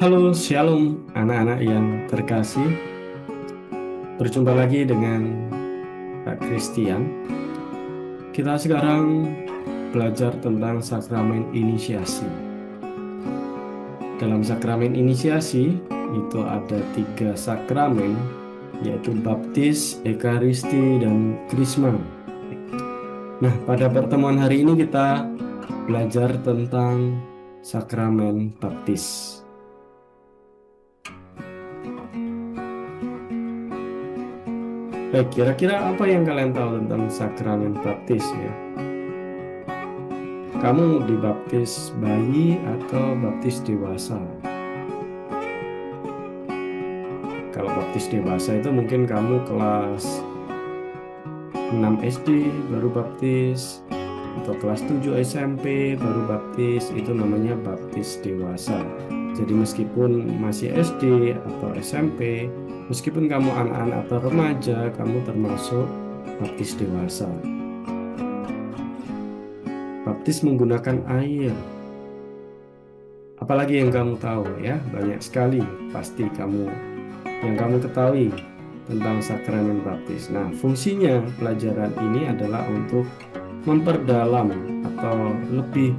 Halo, shalom anak-anak yang terkasih. Berjumpa lagi dengan Kak Christian. Kita sekarang belajar tentang sakramen inisiasi. Dalam sakramen inisiasi itu ada 3 sakramen, yaitu baptis, ekaristi, dan krisma. Nah, pada pertemuan hari ini kita belajar tentang sakramen baptis. Baik, kira-kira apa yang kalian tahu tentang sakramen baptis ya? Kamu dibaptis bayi atau baptis dewasa? Kalau baptis dewasa itu mungkin kamu kelas 6 SD baru baptis, atau kelas 7 SMP baru baptis, itu namanya baptis dewasa. Jadi meskipun masih SD atau SMP, meskipun kamu anak-anak atau remaja, kamu termasuk baptis dewasa. Baptis menggunakan air. Apalagi yang kamu tahu ya, banyak sekali pasti yang kamu ketahui tentang sakramen baptis. Nah, fungsinya pelajaran ini adalah untuk memperdalam atau lebih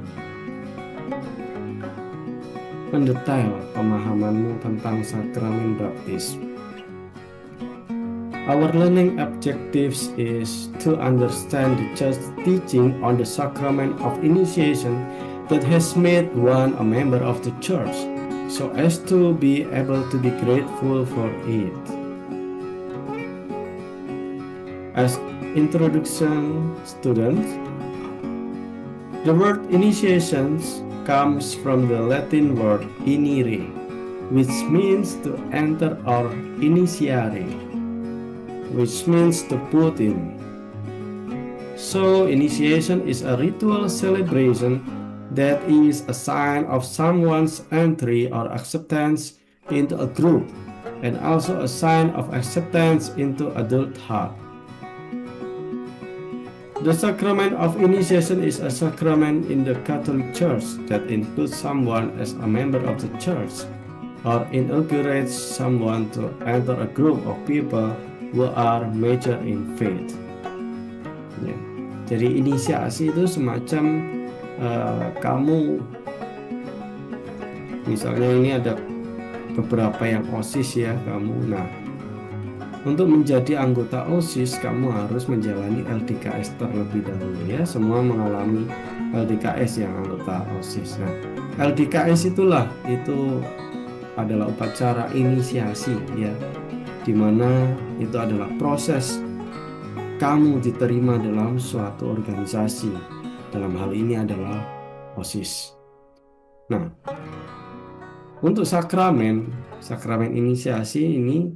mendetail pemahamanmu tentang sakramen baptis. Our learning objectives is to understand the church teaching on the sacrament of initiation that has made one a member of the church, so as to be able to be grateful for it. As introduction students, the word initiations comes from the Latin word inire, which means to enter or initiare, which means to put in. So initiation is a ritual celebration that is a sign of someone's entry or acceptance into a group, and also a sign of acceptance into adulthood. The sacrament of initiation is a sacrament in the Catholic Church that includes someone as a member of the church, or inaugurates someone to enter a group of people who are mature in faith. Ya. Jadi inisiasi itu semacam kamu, misalnya ini ada beberapa yang OSIS ya kamu. Nah, untuk menjadi anggota OSIS kamu harus menjalani LDKS terlebih dahulu ya. Semua mengalami LDKS yang anggota OSIS. Nah, LDKS itu adalah upacara inisiasi ya, dimana itu adalah proses kamu diterima dalam suatu organisasi. Dalam hal ini adalah OSIS. Nah, untuk sakramen inisiasi ini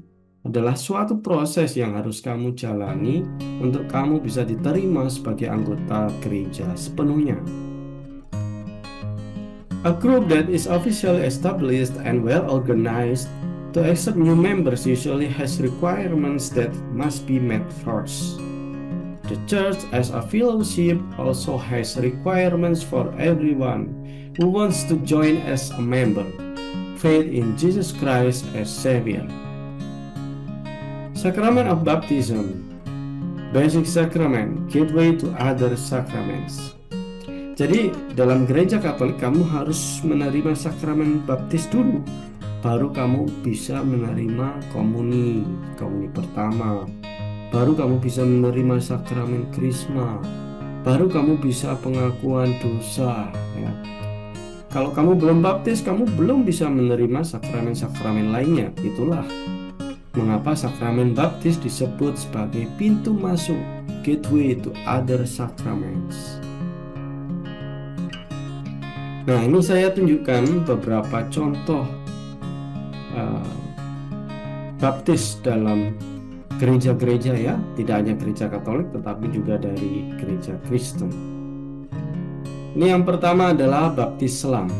adalah suatu proses yang harus kamu jalani untuk kamu bisa diterima sebagai anggota gereja sepenuhnya. A group that is officially established and well organized to accept new members usually has requirements that must be met first. The church as a fellowship also has requirements for everyone who wants to join as a member. Faith in Jesus Christ as Savior. Sacrament of baptism, basic sacrament, gateway to other sacraments. Jadi dalam gereja Katolik kamu harus menerima sakramen baptis dulu, baru kamu bisa menerima komuni pertama, baru kamu bisa menerima sakramen krisma, baru kamu bisa pengakuan dosa ya. Kalau kamu belum baptis, kamu belum bisa menerima sakramen-sakramen lainnya. Itulah mengapa sakramen baptis disebut sebagai pintu masuk, gateway to other sacraments. Nah, ini saya tunjukkan beberapa contoh baptis dalam gereja-gereja ya, tidak hanya gereja Katolik tetapi juga dari gereja Kristen. Ini yang pertama adalah baptis selam.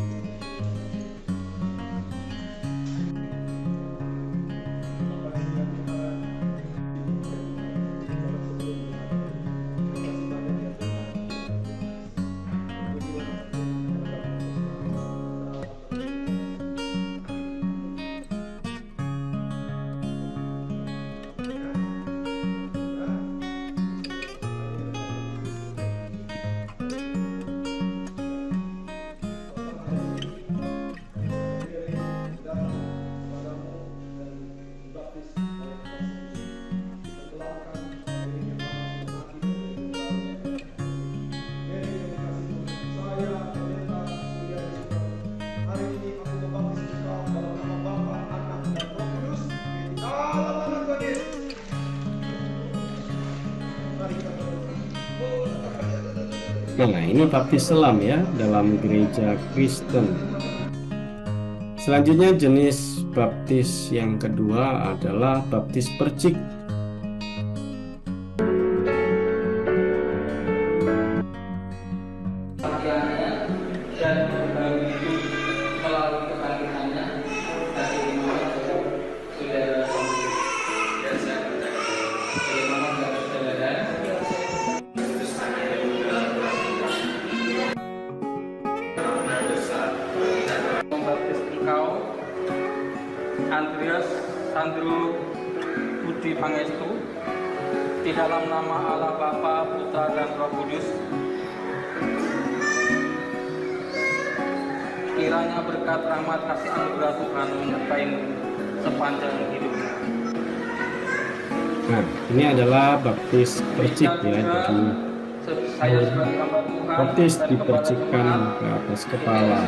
Nah, ini baptis selam ya dalam gereja Kristen. Selanjutnya jenis baptis yang kedua adalah baptis percik. Andreas Sandro Budi Pangestu, di dalam nama Allah Bapa, Putra dan Roh Kudus. Kiranya berkat rahmat kasih anugerah Tuhan menyertai sepanjang hidupmu. Nah, ini adalah baptis percik ya. Jadi baptis dipercikkan ke atas kepala.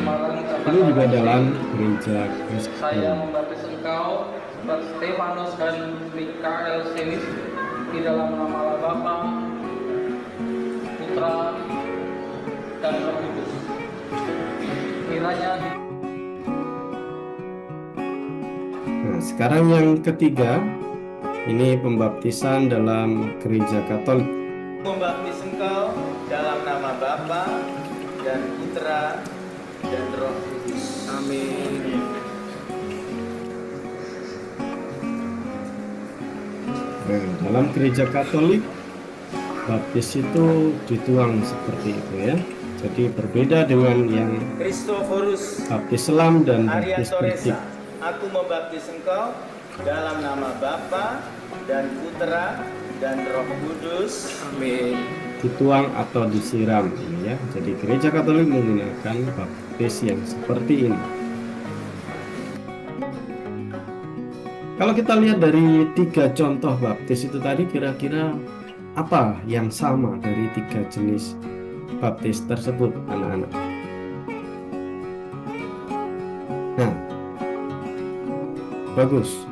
Ini juga dalam gereja Kristen. Saya membaptis engkau, Stefanus dan Mikael Senis, di dalam nama Allah Bapa, Putra dan Roh Kudus. Kiranya. Nah, sekarang yang ketiga, ini pembaptisan dalam gereja Katolik. Membaptis engkau dalam nama Bapa dan Putra dan Roh Kudus. Amin. Nah, dalam gereja Katolik, baptis itu dituang seperti itu ya. Jadi berbeda dengan yang Kristoforus baptis selam dan baptis percik. Ariantoresa, aku membaptis engkau dalam nama Bapa dan Putra dan Roh Kudus. Amin. Dituang atau disiram ini ya. Jadi gereja Katolik menggunakan baptis yang seperti ini. Kalau kita lihat dari 3 contoh baptis itu tadi, kira-kira apa yang sama dari 3 jenis baptis tersebut, anak-anak? Nah, bagus.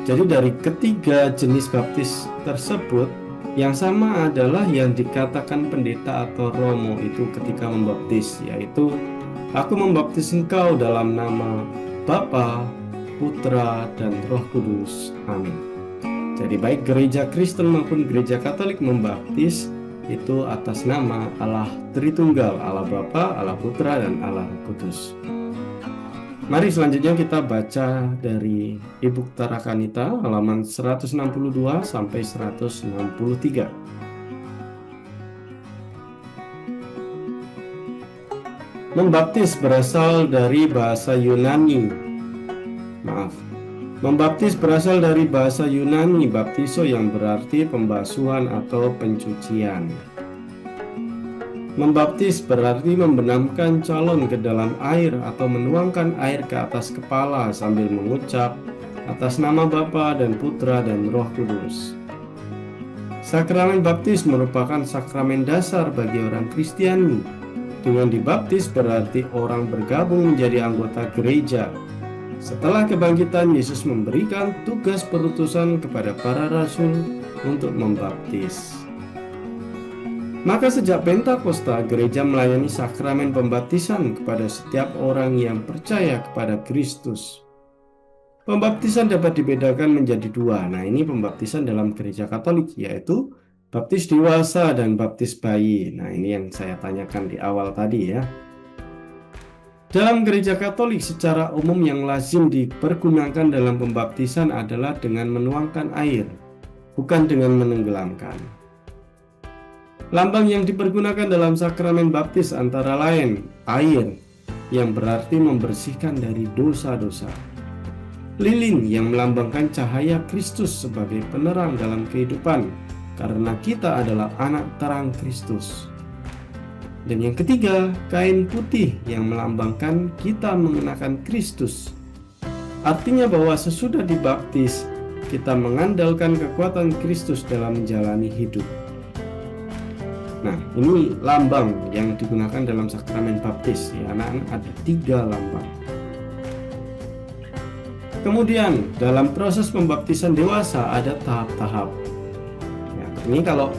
Jadi dari ketiga jenis baptis tersebut, yang sama adalah yang dikatakan pendeta atau romo itu ketika membaptis, yaitu aku membaptis engkau dalam nama Bapa, Putra, dan Roh Kudus. Amin. Jadi baik gereja Kristen maupun gereja Katolik membaptis itu atas nama Allah Tritunggal, Allah Bapa, Allah Putra, dan Allah Roh Kudus. Mari selanjutnya kita baca dari e-book Tarakanita halaman 162 sampai 163. Membaptis berasal dari bahasa Yunani. Membaptis berasal dari bahasa Yunani baptiso yang berarti pembasuhan atau pencucian. Membaptis berarti membenamkan calon ke dalam air atau menuangkan air ke atas kepala sambil mengucap atas nama Bapa dan Putra dan Roh Kudus. Sakramen baptis merupakan sakramen dasar bagi orang Kristiani. Dengan dibaptis berarti orang bergabung menjadi anggota gereja. Setelah kebangkitan, Yesus memberikan tugas perutusan kepada para rasul untuk membaptis. Maka sejak Pentakosta, gereja melayani sakramen pembaptisan kepada setiap orang yang percaya kepada Kristus. Pembaptisan dapat dibedakan menjadi 2. Nah, ini pembaptisan dalam gereja Katolik, yaitu baptis dewasa dan baptis bayi. Nah, ini yang saya tanyakan di awal tadi ya. Dalam gereja Katolik secara umum yang lazim dipergunakan dalam pembaptisan adalah dengan menuangkan air, bukan dengan menenggelamkan. Lambang yang dipergunakan dalam sakramen baptis antara lain air, yang berarti membersihkan dari dosa-dosa. Lilin yang melambangkan cahaya Kristus sebagai penerang dalam kehidupan, karena kita adalah anak terang Kristus. Dan yang ketiga, kain putih yang melambangkan kita mengenakan Kristus. Artinya bahwa sesudah dibaptis, kita mengandalkan kekuatan Kristus dalam menjalani hidup. Nah, ini lambang yang digunakan dalam sakramen baptis. Ya, anak-anak, ada 3 lambang. Kemudian, dalam proses pembaptisan dewasa ada tahap-tahap. Ya, ini kalau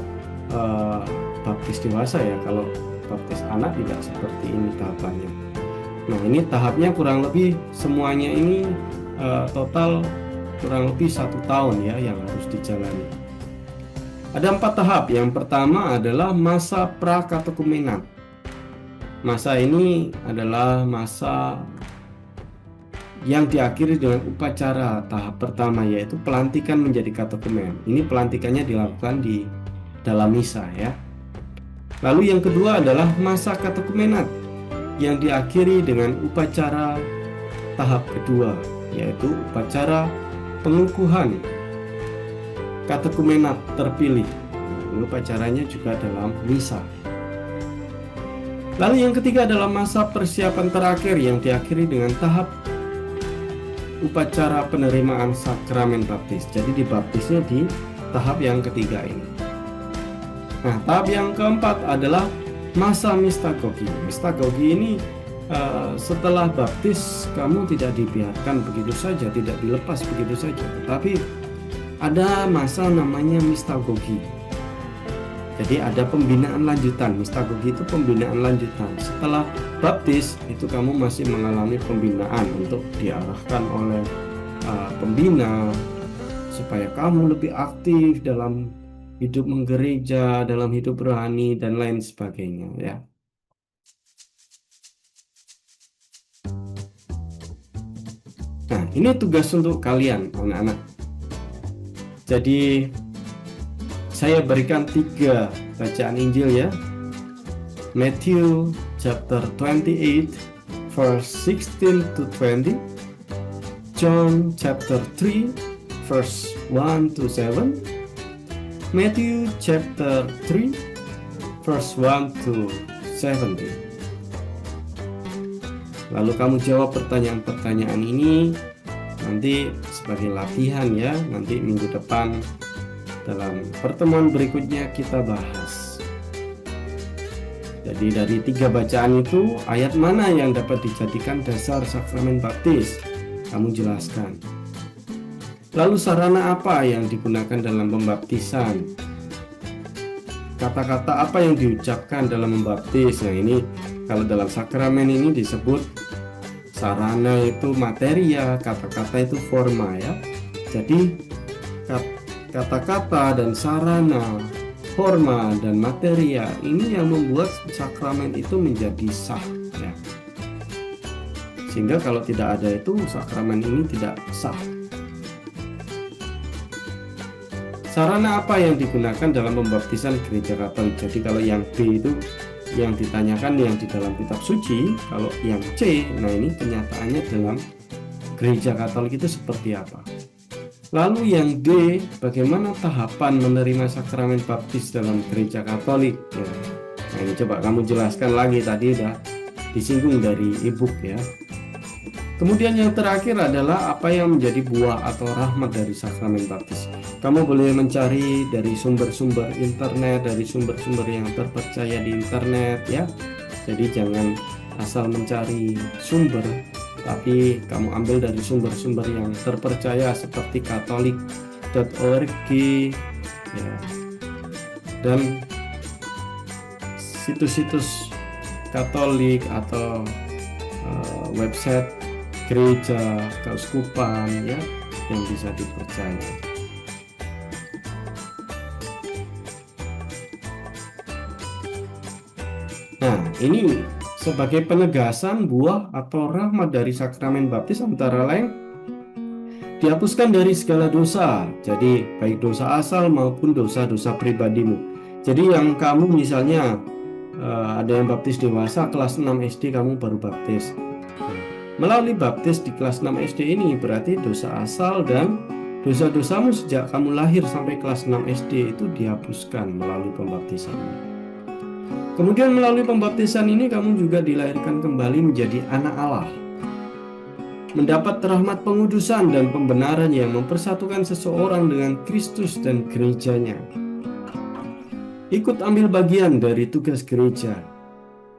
baptis dewasa ya. Kalau baptis anak tidak seperti ini tahapannya. Nah, ini tahapnya kurang lebih semuanya ini total kurang lebih 1 tahun ya yang harus dijalani. Ada 4 tahap. Yang pertama adalah masa pra-katekumenan. Masa ini adalah masa yang diakhiri dengan upacara tahap pertama, yaitu pelantikan menjadi katekumen. Ini pelantikannya dilakukan di dalam misa ya. Lalu yang kedua adalah masa katekumenat yang diakhiri dengan upacara tahap kedua, yaitu upacara pengukuhan katekumenat terpilih. Ini upacaranya juga dalam misa. Lalu yang ketiga adalah masa persiapan terakhir yang diakhiri dengan tahap upacara penerimaan sakramen baptis. Jadi dibaptisnya di tahap yang ketiga ini. Nah, tahap yang keempat adalah masa mistagogi. Mistagogi ini setelah baptis kamu tidak dibiarkan begitu saja, tidak dilepas begitu saja, tetapi ada masa namanya mistagogi. Jadi ada pembinaan lanjutan. Mistagogi itu pembinaan lanjutan. Setelah baptis itu kamu masih mengalami pembinaan untuk diarahkan oleh pembina supaya kamu lebih aktif dalam hidup menggereja, dalam hidup rohani dan lain sebagainya ya. Nah, ini tugas untuk kalian anak-anak. Jadi saya berikan 3 bacaan Injil ya. Matthew chapter 28 verse 16 to 20, John chapter 3 verse 1 to 7, Matthew chapter 3 verse 1 to 17. Lalu kamu jawab pertanyaan-pertanyaan ini nanti sebagai latihan ya. Nanti minggu depan dalam pertemuan berikutnya kita bahas. Jadi dari 3 bacaan itu, ayat mana yang dapat dijadikan dasar sakramen baptis? Kamu jelaskan. Lalu sarana apa yang digunakan dalam pembaptisan? Kata-kata apa yang diucapkan dalam membaptis? Nah, ini kalau dalam sakramen ini disebut sarana itu materia, kata-kata itu forma ya. Jadi kata-kata dan sarana, forma dan materia ini yang membuat sakramen itu menjadi sah ya. Sehingga kalau tidak ada itu, sakramen ini tidak sah. Sarana apa yang digunakan dalam pembaptisan gereja Katolik? Jadi kalau yang B itu yang ditanyakan yang di dalam kitab suci, kalau yang C, nah ini kenyataannya dalam gereja Katolik itu seperti apa? Lalu yang D, bagaimana tahapan menerima sakramen baptis dalam gereja Katolik? Nah ini coba kamu jelaskan lagi, tadi udah disinggung dari e-book ya. Kemudian yang terakhir adalah apa yang menjadi buah atau rahmat dari sakramen baptis. Kamu boleh mencari dari sumber-sumber internet, dari sumber-sumber yang terpercaya di internet ya. Jadi jangan asal mencari sumber, tapi kamu ambil dari sumber-sumber yang terpercaya seperti katolik.org ya, dan situs-situs Katolik atau website gereja keuskupan ya yang bisa dipercaya. Nah, ini sebagai penegasan buah atau rahmat dari sakramen baptis antara lain dihapuskan dari segala dosa. Jadi baik dosa asal maupun dosa-dosa pribadimu. Jadi yang kamu misalnya ada yang baptis dewasa kelas 6 SD kamu baru baptis. Melalui baptis di kelas 6 SD ini berarti dosa asal dan dosa-dosamu sejak kamu lahir sampai kelas 6 SD itu dihapuskan melalui pembaptisan. Kemudian melalui pembaptisan ini kamu juga dilahirkan kembali menjadi anak Allah, mendapat rahmat pengudusan dan pembenaran yang mempersatukan seseorang dengan Kristus dan gerejanya. Ikut ambil bagian dari tugas gereja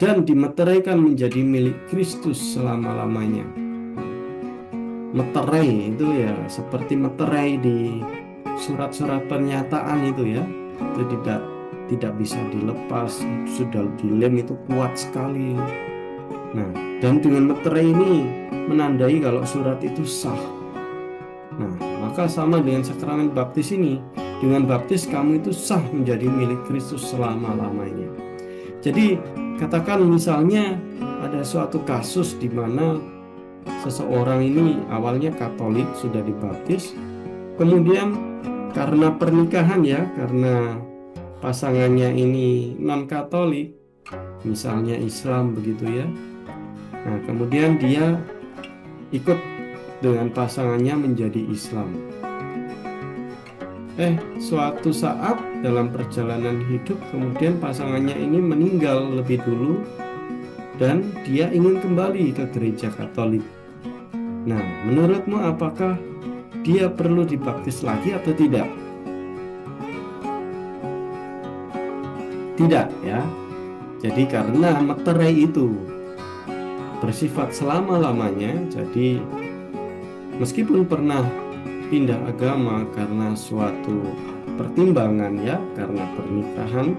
dan dimeteraikan menjadi milik Kristus selama-lamanya. Meterai itu ya seperti meterai di surat-surat pernyataan itu ya. Itu tidak tidak bisa dilepas, sudah dilem itu kuat sekali. Nah, dan dengan meterai ini menandai kalau surat itu sah. Nah, maka sama dengan sakramen baptis ini, dengan baptis kamu itu sah menjadi milik Kristus selama-lamanya. Jadi katakan misalnya ada suatu kasus di mana seseorang ini awalnya Katolik, sudah dibaptis, kemudian karena pernikahan ya, karena pasangannya ini non-Katolik, misalnya Islam begitu ya. Nah, kemudian dia ikut dengan pasangannya menjadi Islam. Suatu saat dalam perjalanan hidup kemudian pasangannya ini meninggal lebih dulu dan dia ingin kembali ke gereja Katolik. Nah, menurutmu apakah dia perlu dibaptis lagi atau tidak? Tidak ya. Jadi karena meterai itu bersifat selama-lamanya, jadi meskipun pernah pindah agama karena suatu pertimbangan ya, karena pernikahan,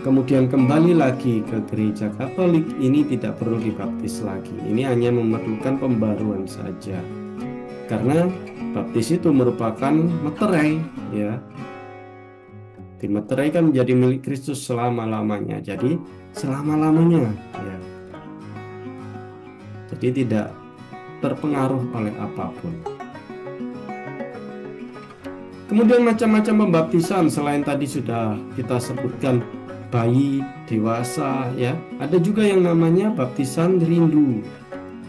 kemudian kembali lagi ke gereja Katolik, ini tidak perlu dibaptis lagi. Ini hanya memerlukan pembaruan saja. Karena baptis itu merupakan meterai ya. Dimeterai kan menjadi milik Kristus selama-lamanya. Jadi selama-lamanya ya. Jadi tidak terpengaruh oleh apapun. Kemudian macam-macam pembaptisan selain tadi sudah kita sebutkan, bayi, dewasa ya. Ada juga yang namanya baptisan rindu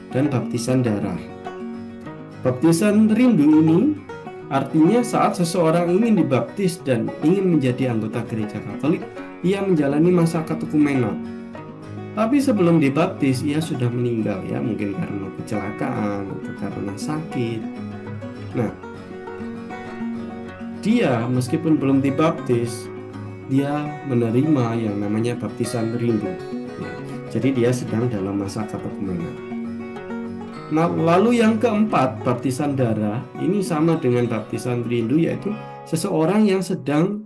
dan baptisan darah. Baptisan rindu ini artinya saat seseorang ingin dibaptis dan ingin menjadi anggota gereja Katolik, ia menjalani masa katekumenan. Tapi sebelum dibaptis ia sudah meninggal ya, mungkin karena kecelakaan atau karena sakit. Nah, dia meskipun belum dibaptis, dia menerima yang namanya baptisan rindu ya. Jadi dia sedang dalam masa katekumenan. Nah, lalu yang keempat, baptisan darah. Ini sama dengan baptisan rindu, yaitu seseorang yang sedang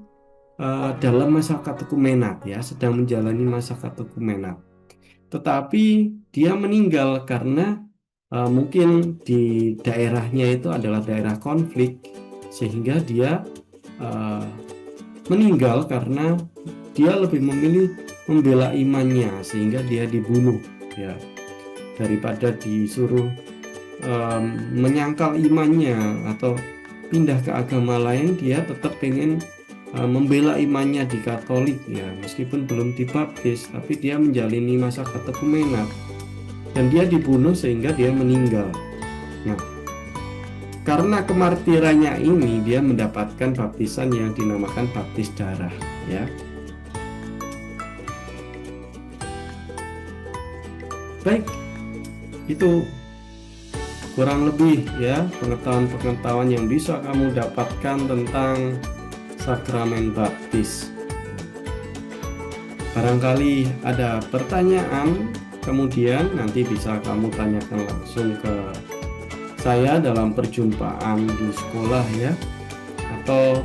dalam masa katekumenat ya, sedang menjalani masa katekumenat. Tetapi dia meninggal karena mungkin di daerahnya itu adalah daerah konflik, sehingga dia meninggal karena dia lebih memilih membela imannya, sehingga dia dibunuh ya, daripada disuruh menyangkal imannya atau pindah ke agama lain. Dia tetap pengen membela imannya di Katolik ya, meskipun belum dibaptis, tapi dia menjalani masa katekumenat dan dia dibunuh sehingga dia meninggal. Nah, karena kemartirannya ini dia mendapatkan baptisan yang dinamakan baptis darah ya. Baik, itu kurang lebih ya pengetahuan-pengetahuan yang bisa kamu dapatkan tentang sakramen baptis. Barangkali ada pertanyaan, kemudian nanti bisa kamu tanyakan langsung ke saya dalam perjumpaan di sekolah ya, atau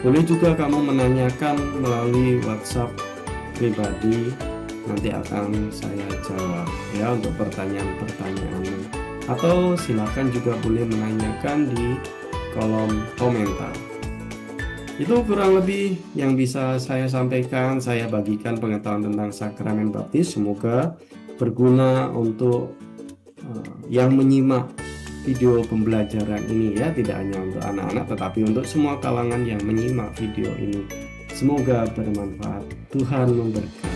boleh juga kamu menanyakan melalui WhatsApp pribadi, nanti akan saya jawab ya untuk pertanyaan-pertanyaanmu, atau silakan juga boleh menanyakan di kolom komentar. Itu kurang lebih yang bisa saya sampaikan, saya bagikan pengetahuan tentang sakramen baptis. Semoga berguna untuk yang menyimak video pembelajaran ini ya, tidak hanya untuk anak-anak tetapi untuk semua kalangan yang menyimak video ini. Semoga bermanfaat. Tuhan memberkati.